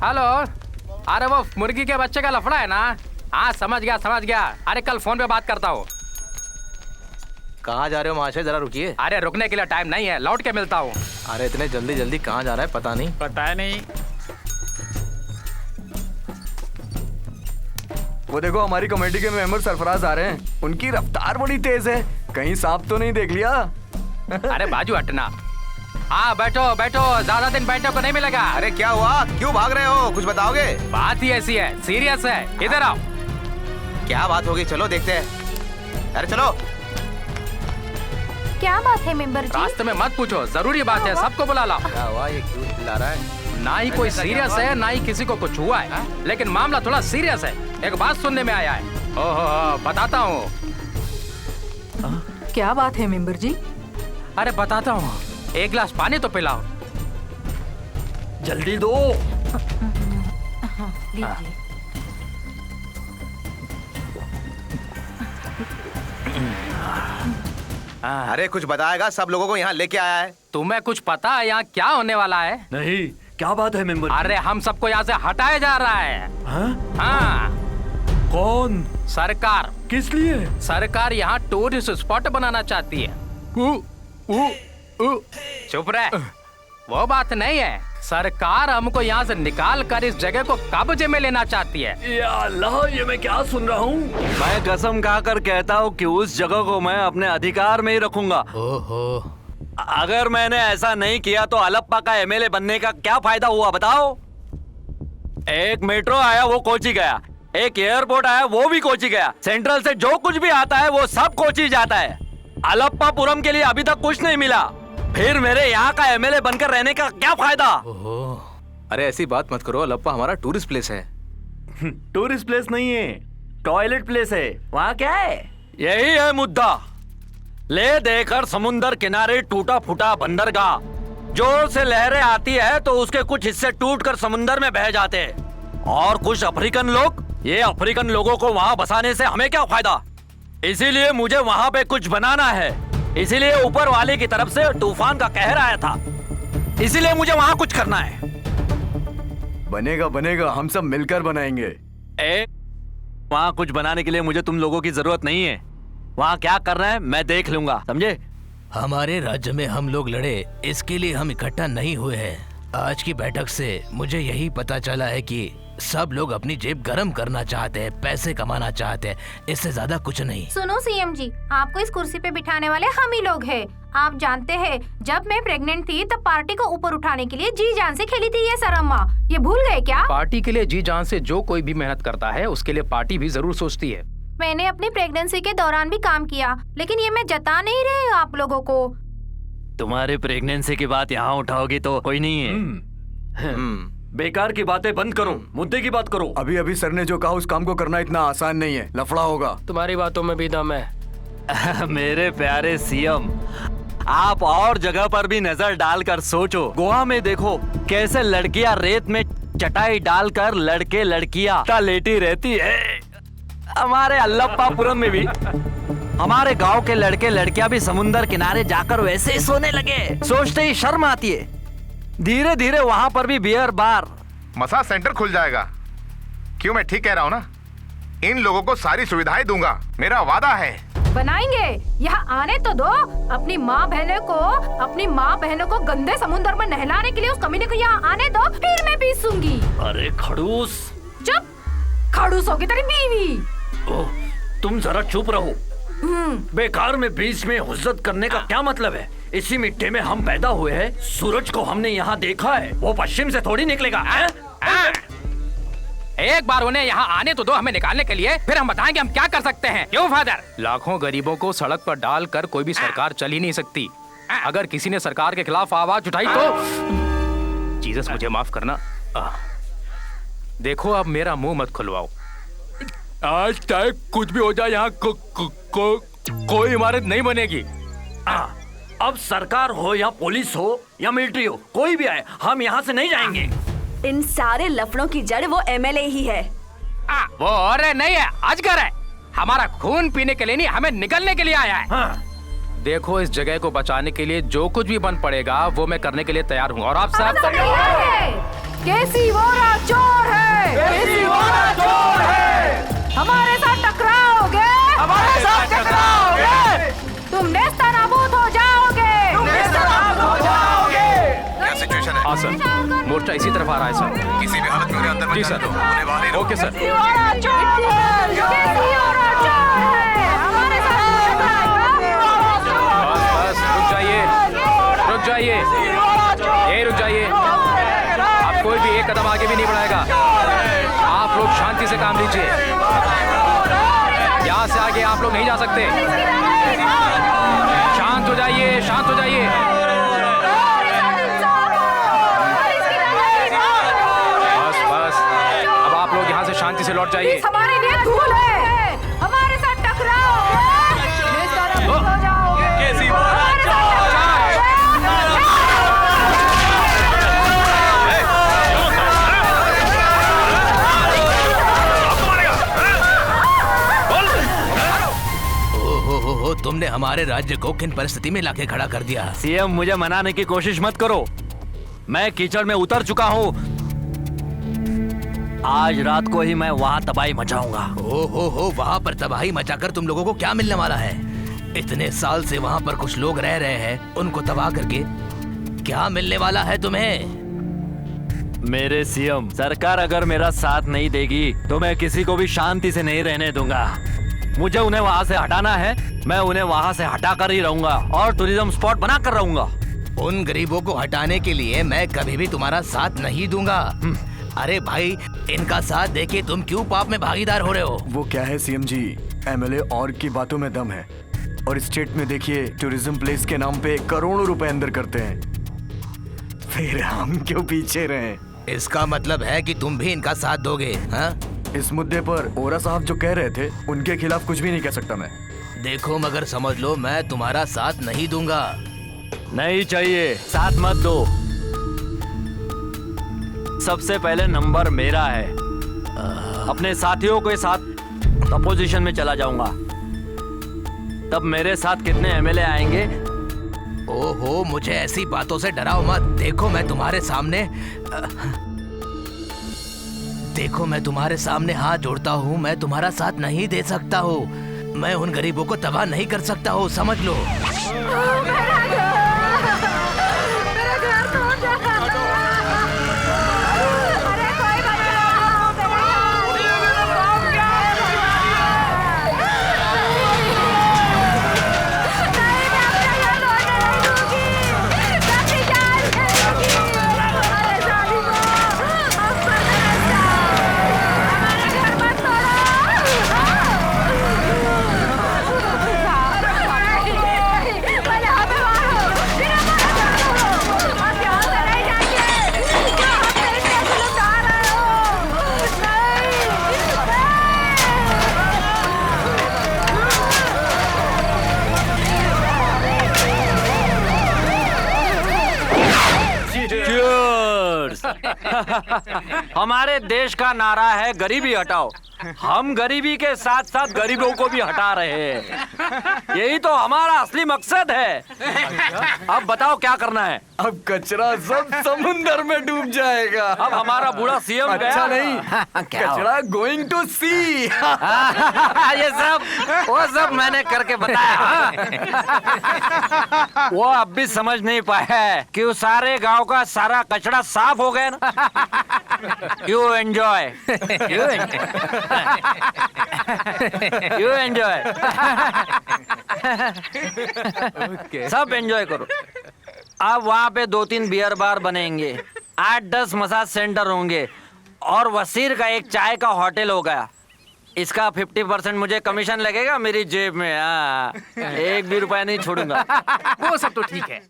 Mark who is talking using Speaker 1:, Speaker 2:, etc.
Speaker 1: Hello, अरे वो मुर्गी के बच्चे का लफड़ा है ना? हाँ समझ गया। अरे कल फोन पे बात करता हूँ।
Speaker 2: कहाँ जा रहे हो महाशय, जरा रुकिए।
Speaker 1: अरे रुकने के लिए टाइम नहीं है, लौट के मिलता हूँ।
Speaker 2: अरे इतने जल्दी कहाँ जा रहा है पता नहीं।
Speaker 1: पता नहीं।
Speaker 3: वो देखो हमारी कमेटी के मेंबर सरफराज आ रहे हैं। उनकी रफ्तार बड़ी तेज है, कहीं सांप तो नहीं देख लिया?
Speaker 1: अरे बाजू हटना। हाँ बैठो, ज्यादा दिन बैठने को नहीं मिलेगा।
Speaker 2: अरे क्या हुआ, क्यों भाग रहे हो, कुछ बताओगे?
Speaker 1: बात ही ऐसी है, सीरियस है। इधर आओ।
Speaker 2: क्या बात होगी, चलो देखते हैं। अरे चलो।
Speaker 4: क्या बात है मेंबर जी?
Speaker 1: रास्ते में मत पूछो, जरूरी बात है, सबको बुला लाओ।
Speaker 2: क्या हुआ, ये क्यों चिल्ला रहा है?
Speaker 1: ना ही कोई सीरियस है, ना ही किसी को कुछ हुआ है, लेकिन मामला थोड़ा सीरियस है। एक बात सुनने में आया है। ओहो, बताता हूँ।
Speaker 5: क्या बात है मेंबर जी?
Speaker 1: अरे बताता हूँ, एक गिलास पानी तो पिलाओ।
Speaker 3: जल्दी दो।
Speaker 4: लीजिए।
Speaker 2: अरे कुछ बताएगा, सब लोगों को यहाँ लेके आया है।
Speaker 1: तुम्हें कुछ पता है यहाँ क्या होने वाला है?
Speaker 3: नहीं, क्या बात है मेंबर?
Speaker 1: अरे हम सबको यहाँ से हटाया जा रहा है। हाँ।
Speaker 3: कौन?
Speaker 1: सरकार।
Speaker 3: किस लिए?
Speaker 1: सरकार यहाँ टूरिस्ट स्पॉट बनाना चाहती है। चुप रहे, वो बात नहीं है। सरकार हमको यहाँ से निकाल कर इस जगह को कब्जे में लेना चाहती है।
Speaker 3: या अल्लाह, ये मैं क्या सुन रहा हूँ?
Speaker 6: मैं कसम खाकर कहता हूँ कि उस जगह को मैं अपने अधिकार में ही रखूंगा।
Speaker 2: ओहो,
Speaker 6: अगर मैंने ऐसा नहीं किया तो अलप्पा का एमएलए बनने का क्या फायदा हुआ बताओ? एक मेट्रो आया वो कोची गया, एक एयरपोर्ट आया वो भी कोची गया, सेंट्रल से जो कुछ भी आता है वो सब कोची जाता है। अलप्पापुरम के लिए अभी तक कुछ नहीं मिला, फिर मेरे यहाँ का एमएलए बनकर रहने का क्या फायदा?
Speaker 2: ओहो। अरे ऐसी बात मत करो, अलप्पा हमारा टूरिस्ट प्लेस है।
Speaker 6: टूरिस्ट प्लेस नहीं है, टॉयलेट प्लेस है। वहाँ क्या है? यही है मुद्दा। ले देकर समुन्दर किनारे टूटा फूटा बंदरगाह, जोर से लहरें आती है तो उसके कुछ हिस्से टूटकर समुन्दर में बह जाते हैं। और कुछ अफ्रीकन लोग, ये अफ्रीकन लोगों को वहाँ बसाने से हमें क्या फायदा? इसीलिए मुझे वहाँ पे कुछ बनाना है। इसीलिए ऊपर वाले की तरफ से तूफान का कहर आया था, इसीलिए मुझे वहाँ कुछ करना है।
Speaker 3: बनेगा, हम सब मिलकर बनाएंगे।
Speaker 6: वहाँ कुछ बनाने के लिए मुझे तुम लोगों की जरूरत नहीं है। वहाँ क्या करना है मैं देख लूंगा, समझे?
Speaker 7: हमारे राज्य में हम लोग लड़े, इसके लिए हम इकट्ठा नहीं हुए हैं। आज की बैठक से मुझे यही पता चला है कि सब लोग अपनी जेब गरम करना चाहते हैं, पैसे कमाना चाहते हैं, इससे ज्यादा कुछ नहीं।
Speaker 4: सुनो सीएम जी, आपको इस कुर्सी पे बिठाने वाले हम ही लोग हैं। आप जानते हैं, जब मैं प्रेग्नेंट थी तब पार्टी को ऊपर उठाने के लिए जी जान से खेली थी ये सरम्मा। ये भूल गए क्या?
Speaker 1: पार्टी के लिए जी जान से जो कोई भी मेहनत करता है उसके लिए पार्टी भी जरूर सोचती है।
Speaker 4: मैंने अपनी प्रेगनेंसी के दौरान भी काम किया, लेकिन ये मैं जता नहीं रही हूँ आप लोगों को।
Speaker 6: तुम्हारे प्रेगनेंसी की बात यहाँ उठाओगी तो कोई नहीं है। बेकार की बातें बंद करो, मुद्दे की बात करो।
Speaker 3: अभी सर ने जो कहा उस काम को करना इतना आसान नहीं है, लफड़ा होगा।
Speaker 1: तुम्हारी बातों में भी दम है।
Speaker 6: मेरे प्यारे सीएम, आप और जगह पर भी नजर डालकर सोचो। गोवा में देखो कैसे लड़कियां रेत में चटाई डालकर लड़के लड़कियां लेटी रहती है। हमारे अल्लप्पापुरम में भी हमारे गांव के लड़के लड़कियां भी समुंदर किनारे जाकर वैसे ही सोने लगे। सोचते ही शर्म आती है। धीरे धीरे वहाँ पर भी बियर बार,
Speaker 8: मसाज सेंटर खुल जाएगा। क्यों, मैं ठीक कह रहा हूँ ना? इन लोगों को सारी सुविधाएं दूंगा, मेरा वादा है।
Speaker 4: बनाएंगे, यहाँ आने तो दो। अपनी माँ बहनों को गंदे समुद्र में नहलाने के लिए उस कमीने को यहाँ आने दो, फिर मैं पीसूंगी।
Speaker 6: अरे खड़ूस,
Speaker 4: चुप। खड़ूस होगी तेरी बीवी।
Speaker 6: ओह, तुम जरा चुप रहो। बेकार में बीच में हुज्जत करने का क्या मतलब है? इसी मिट्टी में हम पैदा हुए हैं। सूरज को हमने यहाँ देखा है, वो पश्चिम से थोड़ी निकलेगा।
Speaker 1: एक बार उन्हें यहाँ आने तो दो हमें निकालने के लिए, फिर हम बताएंगे हम क्या कर सकते हैं। क्यों फादर? लाखों गरीबों को सड़क पर डालकर कोई भी सरकार चल ही नहीं सकती। अगर किसी ने सरकार के खिलाफ आवाज उठाई तो जीसस मुझे माफ करना। देखो अब मेरा मुंह मत खुलवाओ। आज चाहे कुछ भी हो जाए यहाँ कोई इमारत नहीं बनेगी।
Speaker 6: अब सरकार हो या पुलिस हो या मिलिट्री हो, कोई भी आए, हम यहाँ से नहीं जाएंगे।
Speaker 9: इन सारे लफड़ों की जड़ वो एमएलए ही है।
Speaker 1: वो और नहीं है, अजगर है। हमारा खून पीने के लिए नहीं, हमें निकलने के लिए आया है। देखो इस जगह को बचाने के लिए जो कुछ भी बन पड़ेगा वो मैं करने के लिए तैयार हूँ। और आप सब
Speaker 4: केसी वोरा चोर है।
Speaker 6: केसी वोरा चोर है।
Speaker 4: हमारे साथ टकराओगे,
Speaker 6: हमारे साथ टकराओगे,
Speaker 4: तुम नेस्तनाबूद हो जाओगे।
Speaker 6: हो जाओगे।
Speaker 8: क्या सिचुएशन है?
Speaker 1: हाँ सर, मोर्चा इसी तरफ आ रहा है सर।
Speaker 8: किसी भी हालत में उन्हें अंदर मत
Speaker 1: जी
Speaker 8: जाने
Speaker 1: सर।
Speaker 8: दो। उन्हें बाहर ही रखो।
Speaker 1: Okay sir.
Speaker 4: केसी वोरा चोर है, हमारे साथ टकराओगे।
Speaker 1: बस रुक जाइए, रुक जाइए, यही रुक जाइए। आप कोई भी एक कदम आगे भी नहीं बढ़ाएगा। आप लोग शांति से काम लीजिए। यहाँ से आगे आप लोग नहीं जा सकते। शांत हो जाइए, शांत हो जाइए। बस बस, अब आप लोग यहाँ से शांति से लौट जाइए।
Speaker 4: हमारे लिए धूल है, हमारे साथ टकराओगे, नेस्तनाबूद हो जाओगे।
Speaker 6: केसी वोरा
Speaker 7: ओहो, तुमने हमारे राज्य को किन परिस्थिति में लाके खड़ा कर दिया।
Speaker 6: सीएम, मुझे मनाने की कोशिश मत करो। मैं कीचड़ में उतर चुका हूँ। आज रात को ही मैं वहाँ तबाही मचाऊंगा।
Speaker 7: ओहो, वहाँ पर तबाही मचाकर तुम लोगों को क्या मिलने वाला है? इतने साल से वहाँ पर कुछ लोग रह रहे हैं, उनको तबाह करके क्या मिलने वाला है तुम्हें?
Speaker 6: मेरे सीएम, सरकार अगर मेरा साथ नहीं देगी तो मैं किसी को भी शांति से नहीं रहने दूंगा। मुझे उन्हें वहाँ से हटाना है, मैं उन्हें वहाँ से हटा कर ही रहूंगा और टूरिज्म स्पॉट बना कर रहूंगा।
Speaker 7: उन गरीबों को हटाने के लिए मैं कभी भी तुम्हारा साथ नहीं दूंगा। अरे भाई, इनका साथ देके तुम क्यों पाप में भागीदार हो रहे हो?
Speaker 3: वो क्या है सीएम जी, एमएलए और की बातों में दम है। और स्टेट में देखिए, टूरिज्म प्लेस के नाम पे करोड़ों रुपए अंदर करते हैं, फिर हम क्यों पीछे रहे?
Speaker 7: इसका मतलब है कि तुम भी इनका साथ दोगे, हाँ?
Speaker 3: इस मुद्दे पर ओरा साहब जो कह रहे थे, उनके खिलाफ कुछ भी नहीं कह सकता मैं।
Speaker 7: देखो मगर समझ लो, मैं तुम्हारा साथ नहीं दूंगा।
Speaker 6: नहीं चाहिए, साथ मत दो। सबसे पहले नंबर मेरा है। अपने साथियों के साथ अपोजिशन में चला जाऊंगा। तब मेरे साथ कितने एमएलए आएंगे?
Speaker 7: ओहो, मुझे ऐसी बातों से डराओ मत। देखो मैं तुम्हारे सामने हाथ जोड़ता हूँ। मैं तुम्हारा साथ नहीं दे सकता हूँ। मैं उन गरीबों को तबाह नहीं कर सकता हूँ, समझ लो।
Speaker 6: हमारे देश का नारा है गरीबी हटाओ। हम गरीबी के साथ साथ गरीबों को भी हटा रहे हैं। यही तो हमारा असली मकसद है। अब बताओ क्या करना है?
Speaker 3: अब कचरा सब समुंदर में डूब जाएगा।
Speaker 6: अब हमारा बूढ़ा सीएम
Speaker 3: अच्छा नहीं, कचरा गोइंग टू सी।
Speaker 6: ये वो सब मैंने करके बताया। वो अब भी समझ नहीं पाया है कि उस सारे गांव का सारा कचरा साफ हो गया ना। यू एंजॉय, यू एंजॉय, सब एंजॉय करो। अब वहाँ पे 2-3 बियर बार बनेंगे, 8-10 मसाज सेंटर होंगे और वसीर का एक चाय का होटल होगा। इसका 50% मुझे कमीशन लगेगा मेरी जेब में। हाँ, 1 भी रुपया नहीं छोड़ूंगा।
Speaker 1: वो सब तो ठीक है।